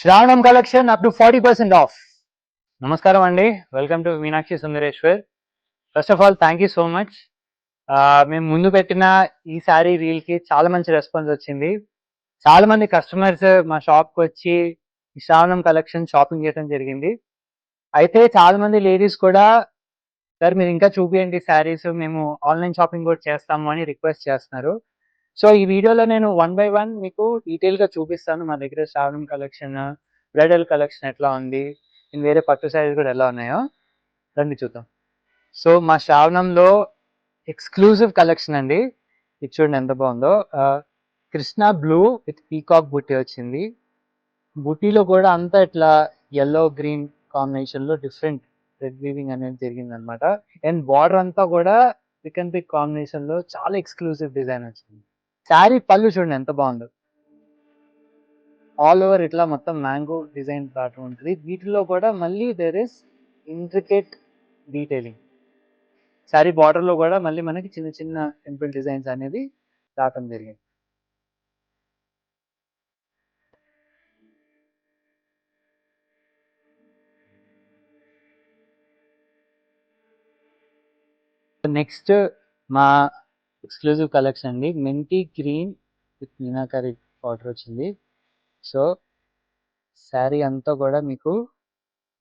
శ్రావణం collection up to 40% of. నమస్కారం అండి, welcome to Meenakshi Sundareshwar. First of all thank you so much. మేము ముందు పెట్టిన ఈ శారీ రీల్కి చాలా మంచి రెస్పాన్స్ వచ్చింది. చాలా మంది కస్టమర్స్ మా షాప్కి వచ్చి ఈ శ్రావణం కలెక్షన్ షాపింగ్ చేయడం జరిగింది. అయితే చాలా మంది లేడీస్ కూడా సార్ మీరు ఇంకా చూపియండి శారీస్, మేము ఆన్లైన్ షాపింగ్ కూడా చేస్తాము అని రిక్వెస్ట్ చేస్తున్నారు. సో ఈ వీడియోలో నేను 1 బై 1 మీకు డీటెయిల్గా చూపిస్తాను. మా దగ్గర శ్రావణం కలెక్షన్, బ్రైడల్ కలెక్షన్ ఎట్లా ఉంది, వేరే పట్టు శారీస్ కూడా ఎలా ఉన్నాయో రండి చూద్దాం. సో మా శ్రావణంలో ఎక్స్క్లూజివ్ కలెక్షన్ అండి. ఇది చూడండి ఎంత బాగుందో. కృష్ణ బ్లూ విత్ పీకాక్ బుట్టి వచ్చింది. బుట్టీలో కూడా అంతా ఇట్లా ఎల్లో గ్రీన్ కాంబినేషన్లో డిఫరెంట్ రెడ్ వీవింగ్ అనేది జరిగింది అనమాట. అండ్ బార్డర్ అంతా కూడా పిక్ అండ్ పిక్ కాంబినేషన్లో చాలా ఎక్స్క్లూజివ్ డిజైన్ వచ్చింది. శారీ పళ్ళు చూడండి ఎంత బాగుందో. ఆల్ ఓవర్ ఇట్లా మొత్తం మ్యాంగో డిజైన్ ప్యాటర్న్ ఉంటుంది. వీటిలో కూడా మళ్ళీ there is intricate detailing. Sari బార్డర్లో కూడా మళ్ళీ మనకి చిన్న చిన్న టెంపుల్ డిజైన్స్ అనేది రావటం జరిగింది. నెక్స్ట్ మా ఎక్స్క్లూజివ్ కలెక్షన్ అండి, mentee green with meenakari border వచ్చింది. సో శారీ అంతా కూడా మీకు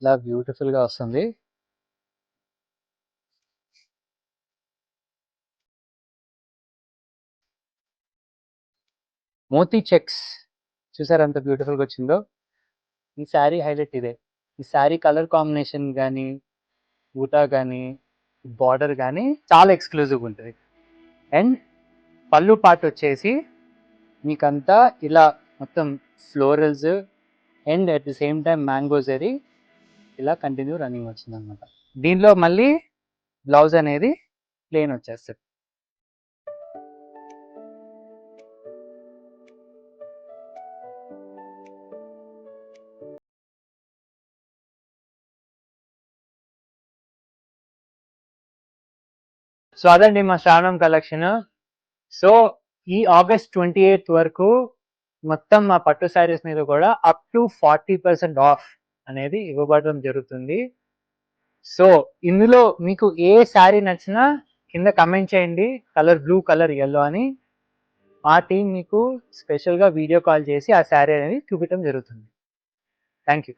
ఇలా బ్యూటిఫుల్గా వస్తుంది. మోతీ చెక్స్ చూసారు ఎంత బ్యూటిఫుల్గా వచ్చిందో. ఈ శారీ హైలైట్ ఇదే. ఈ శారీ కలర్ కాంబినేషన్ కానీ, బూటా కానీ, బార్డర్ కానీ చాలా ఎక్స్క్లూజివ్ ఉంటుంది. అండ్ పళ్ళు పార్ట్ వచ్చేసి మీకంతా ఇలా మొత్తం florals and at the same time mango zari ఇలా కంటిన్యూ రన్నింగ్ వచ్చింది అనమాట. దీనిలో మళ్ళీ బ్లౌజ్ అనేది ప్లెయిన్ వచ్చేస్తుంది. సో అదండి మా శ్రావణం కలెక్షన్. సో ఈ ఆగస్ట్ 28 వరకు మొత్తం మా పట్టు శారీస్ మీద కూడా అప్ టు 40% ఆఫ్ అనేది ఇవ్వబడడం జరుగుతుంది. సో ఇందులో మీకు ఏ శారీ నచ్చినా కింద కమెంట్ చేయండి, కలర్ బ్లూ, కలర్ ఎల్లో అని. మా టీం మీకు స్పెషల్గా వీడియో కాల్ చేసి ఆ శారీ అనేది చూపించడం జరుగుతుంది. Thank you.